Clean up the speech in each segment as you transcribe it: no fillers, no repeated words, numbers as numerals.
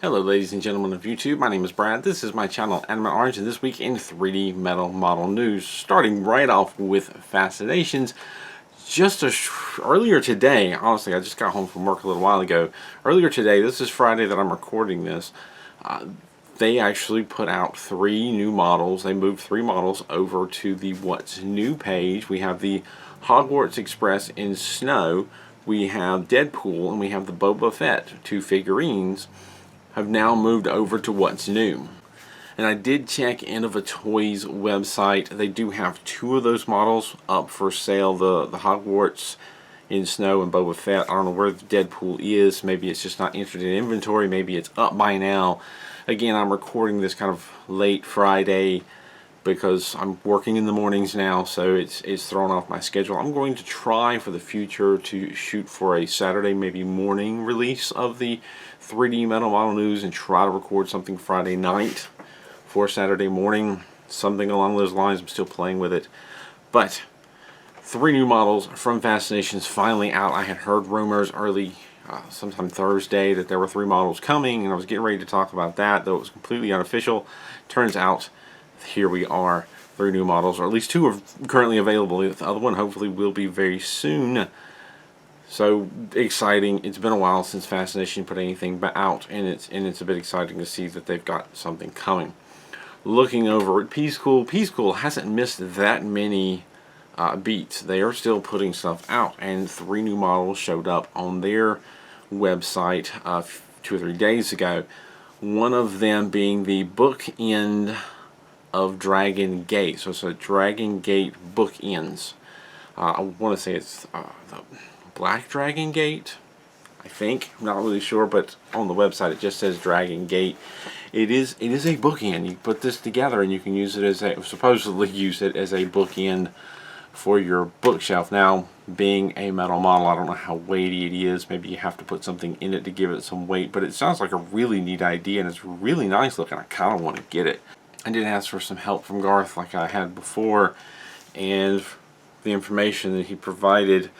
Hello ladies and gentlemen of YouTube, my name is Brad, this is my channel Anime Orange, and this week in 3D metal model news, starting right off with Fascinations. Earlier today, honestly I just got home from work a little while ago, earlier today, this is Friday that I'm recording this, they actually put out 3 new models. They moved 3 models over to the What's New page. We have the Hogwarts Express in snow, we have Deadpool, and we have the Boba Fett, 2 figurines have now moved over to What's New. And I did check Innova Toys website. They do have 2 of those models up for sale. The Hogwarts in snow and Boba Fett. I don't know where the Deadpool is. Maybe it's just not entered in inventory. Maybe it's up by now. Again, I'm recording this kind of late Friday because I'm working in the mornings now, so it's thrown off my schedule. I'm going to try for the future to shoot for a Saturday, maybe morning release of the 3D metal model news and try to record something Friday night for Saturday morning, something along those lines. I'm still playing with it, but 3 new models from Fascinations finally out. I had heard rumors early sometime Thursday that there were 3 models coming, and I was getting ready to talk about that, though it was completely unofficial. Turns out here we are, 3 new models, or at least 2 are currently available. The other one hopefully will be very soon. So exciting. It's been a while since Fascination put anything out, and it's a bit exciting to see that they've got something coming. Looking over at P School hasn't missed that many beats. They are still putting stuff out, and 3 new models showed up on their website 2 or 3 days ago. One of them being the bookend of Dragon Gate. So it's a Dragon Gate bookends. I want to say it's the Black Dragon Gate, I think. I'm not really sure, but on the website it just says Dragon Gate. It is a bookend. You put this together and you can use it as supposedly use it as a bookend for your bookshelf. Now, being a metal model, I don't know how weighty it is. Maybe you have to put something in it to give it some weight, but it sounds like a really neat idea, and it's really nice looking. I kind of want to get it. I did ask for some help from Garth like I had before, and the information that he provided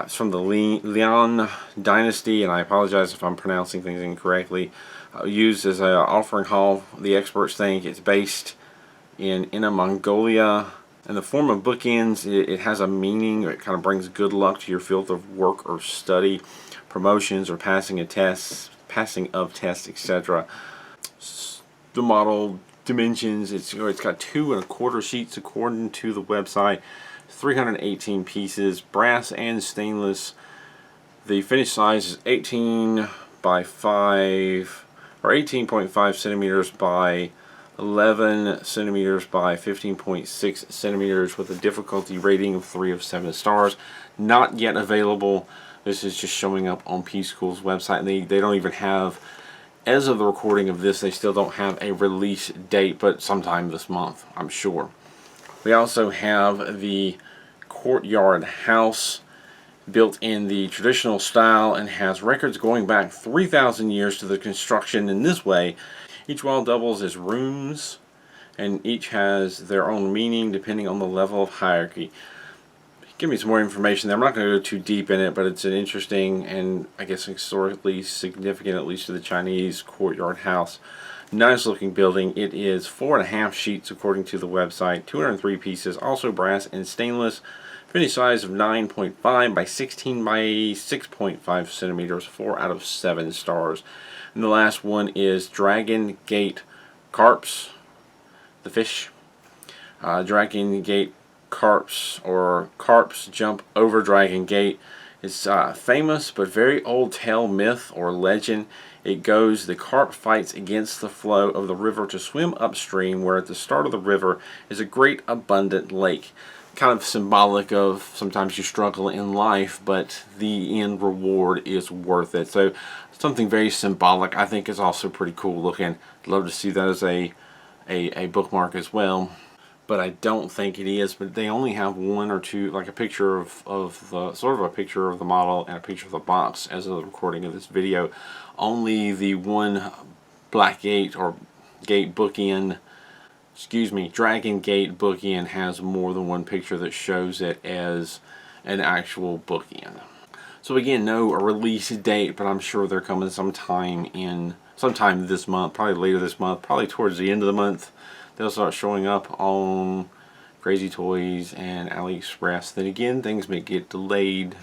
is from the Leon Dynasty, and I apologize if I'm pronouncing things incorrectly. Used as an offering hall, the experts think it's based in Inner Mongolia. In the form of bookends, it has a meaning. It kind of brings good luck to your field of work or study, promotions, or passing of tests, etc. The model dimensions, it's got 2 1/4 sheets according to the website, 318 pieces, brass and stainless. The finish size is 18 by 5 or 18.5 centimeters by 11 centimeters by 15.6 centimeters with a difficulty rating of 3 of 7 stars. Not yet available. This is just showing up on P School's website, and they don't even have, as of the recording of this, they still don't have a release date, but sometime this month, I'm sure. We also have the courtyard house, built in the traditional style and has records going back 3,000 years to the construction in this way. Each wall doubles as rooms, and each has their own meaning depending on the level of hierarchy. Give me some more information there. I'm not going to go too deep in it, but it's an interesting and I guess historically significant, at least to the Chinese, courtyard house. Nice looking building. It is 4.5 sheets according to the website, 203 pieces, also brass and stainless. Finish size of 9.5 by 16 by 6.5 centimeters, 4 out of 7 stars. And the last one is Dragon Gate Carps, the fish. Dragon Gate Carps, or Carps Jump Over Dragon Gate. It's famous but very old tale, myth, or legend. It goes, the carp fights against the flow of the river to swim upstream, where at the start of the river is a great abundant lake. Kind of symbolic of sometimes you struggle in life, but the end reward is worth it. So something very symbolic. I think is also pretty cool looking. I'd love to see that as a bookmark as well, but I don't think it is. But they only have 1 or 2, like a picture of the sort of a picture of the model and a picture of the box as of the recording of this video. Only the one Black Gate or Gate bookend, Dragon Gate bookend has more than 1 picture that shows it as an actual bookend. So again, no release date, but I'm sure they're coming sometime in sometime this month, probably later this month, probably towards the end of the month, they'll start showing up on Crazy Toys and AliExpress. Then again, things may get delayed.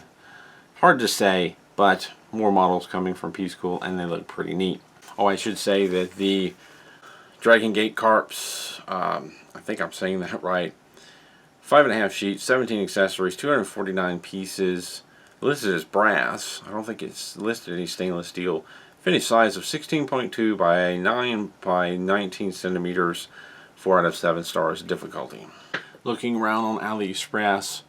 Hard to say, but more models coming from P-School, and they look pretty neat. Oh, I should say that the Dragon Gate Carps, I think I'm saying that right, 5.5 sheets, 17 accessories, 249 pieces, listed as brass. I don't think it's listed any stainless steel. Finished size of 16.2 by 9 by 19 centimeters, 4 out of 7 stars difficulty. Looking around on AliExpress,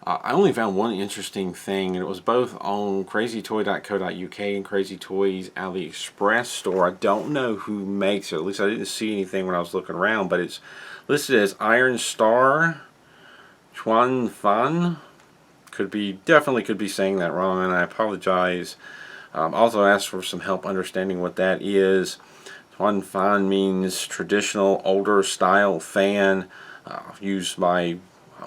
I only found one interesting thing, and it was both on crazytoy.co.uk and Crazy Toys AliExpress store. I don't know who makes it. At least I didn't see anything when I was looking around, but it's listed as Iron Star Chuan Fan. Definitely could be saying that wrong, and I apologize. Also asked for some help understanding what that is. Chuan Fan means traditional older style fan, used by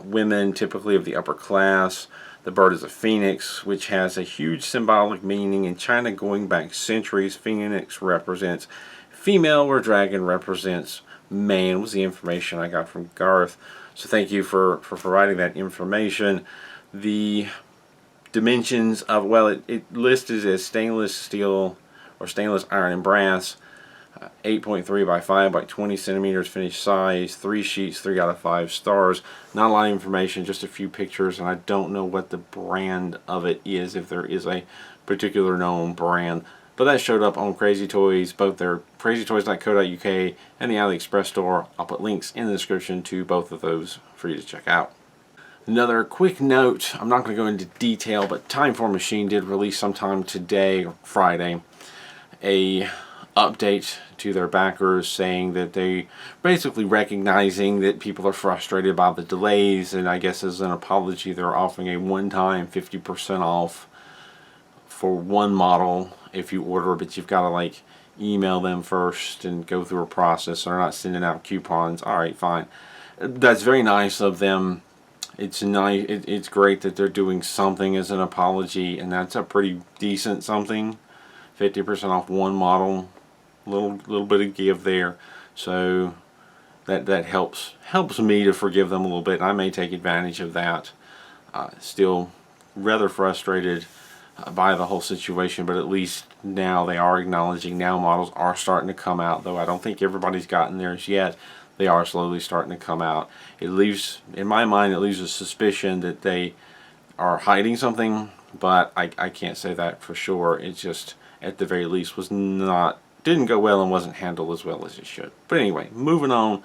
women, typically of the upper class. The bird is a phoenix, which has a huge symbolic meaning in China going back centuries. Phoenix represents female, where dragon represents man, was the information I got from Garth. So thank you for providing that information. The dimensions of, well, it listed as stainless steel or stainless iron and brass, 8.3 by 5 by 20 centimeters finished size, 3 sheets, 3 out of 5 stars. Not a lot of information, just a few pictures, and I don't know what the brand of it is, if there is a particular known brand. But that showed up on Crazy Toys, both their crazytoys.co.uk and the AliExpress store. I'll put links in the description to both of those for you to check out. Another quick note, I'm not going to go into detail, but Time for Machine did release sometime today, or Friday, a update to their backers saying that they basically recognizing that people are frustrated by the delays, and I guess as an apology they're offering a one-time 50% off for one model if you order, but you've got to like email them first and go through a process. They're not sending out coupons. Alright, fine. That's very nice of them. It's nice. It's great that they're doing something as an apology, and that's a pretty decent something. 50% off one model. Little bit of give there, so that helps me to forgive them a little bit. I may take advantage of that. Still rather frustrated by the whole situation, but at least now they are acknowledging. Now models are starting to come out, though I don't think everybody's gotten theirs yet. They are slowly starting to come out. It leaves, in my mind, it leaves a suspicion that they are hiding something, but I can't say that for sure. It just, at the very least, didn't go well and wasn't handled as well as it should. But anyway, moving on.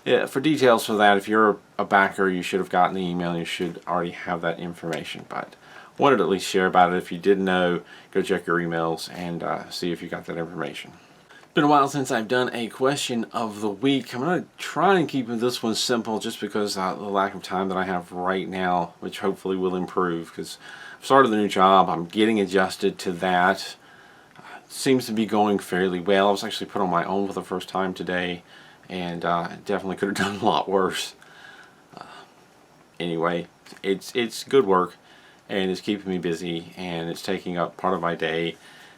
Yeah, for details for that, if you're a backer, you should have gotten the email. You should already have that information. But wanted to at least share about it. If you didn't know, go check your emails and see if you got that information. It's been a while since I've done a question of the week. I'm going to try and keep this one simple just because the lack of time that I have right now, which hopefully will improve because I've started the new job. I'm getting adjusted to that. Seems to be going fairly well. I was actually put on my own for the first time today, and definitely could have done a lot worse. Anyway, it's good work, and it's keeping me busy, and it's taking up part of my day,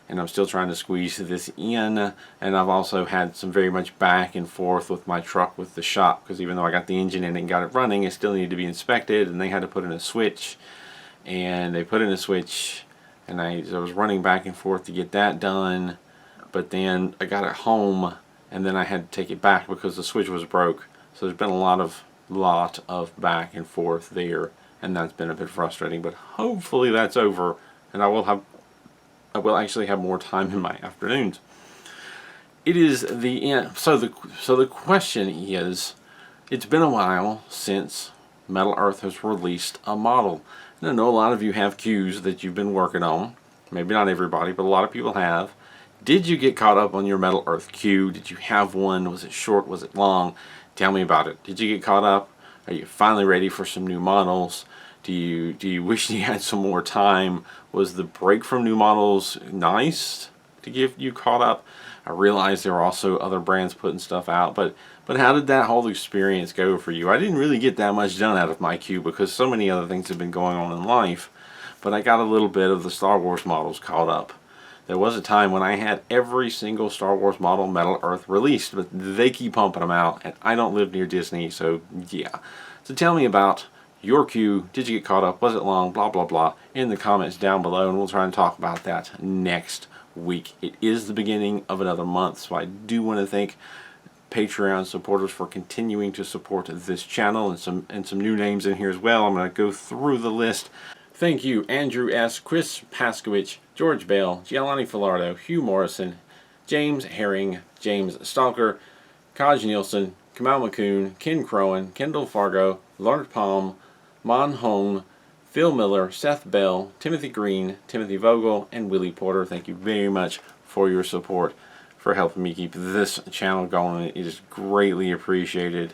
and I'm still trying to squeeze this in. And I've also had some very much back and forth with my truck with the shop, because even though I got the engine in it and got it running, it still needed to be inspected, and they had to put in a switch, and they put in a switch. And I was running back and forth to get that done, but then I got it home, and then I had to take it back because the switch was broke. So there's been a lot of back and forth there, and that's been a bit frustrating. But hopefully that's over, and I will actually have more time in my afternoons. It is the end. So the question is, it's been a while since Metal Earth has released a model. I know a lot of you have queues that you've been working on. Maybe not everybody, but a lot of people have. Did you get caught up on your Metal Earth queue? Did you have one? Was it short? Was it long? Tell me about it. Did you get caught up? Are you finally ready for some new models? Do you wish you had some more time? Was the break from new models nice to get you caught up? I realize there are also other brands putting stuff out, but how did that whole experience go for you? I didn't really get that much done out of my queue because so many other things have been going on in life, but I got a little bit of the Star Wars models caught up. There was a time when I had every single Star Wars model Metal Earth released, but they keep pumping them out, and I don't live near Disney, so yeah. So tell me about your queue. Did you get caught up? Was it long? Blah, blah, blah. In the comments down below, and we'll try and talk about that next week. It is the beginning of another month, so I do want to thank Patreon supporters for continuing to support this channel, and some new names in here as well. I'm going to go through the list. Thank you, Andrew S., Chris Paskowich, George Bale, Giovanni Filardo, Hugh Morrison, James Herring, James Stalker, Kaj Nielsen, Kamal McCoon, Ken Crowan, Kendall Fargo, Lord Palm, Mon Hong, Phil Miller, Seth Bell, Timothy Green, Timothy Vogel, and Willie Porter. Thank you very much for your support, for helping me keep this channel going. It is greatly appreciated.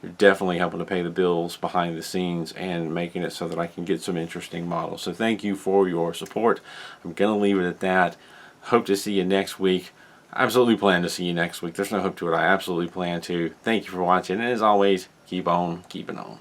You're definitely helping to pay the bills behind the scenes and making it so that I can get some interesting models. So thank you for your support. I'm going to leave it at that. Hope to see you next week. I absolutely plan to see you next week. There's no hope to it. I absolutely plan to. Thank you for watching. And as always, keep on keeping on.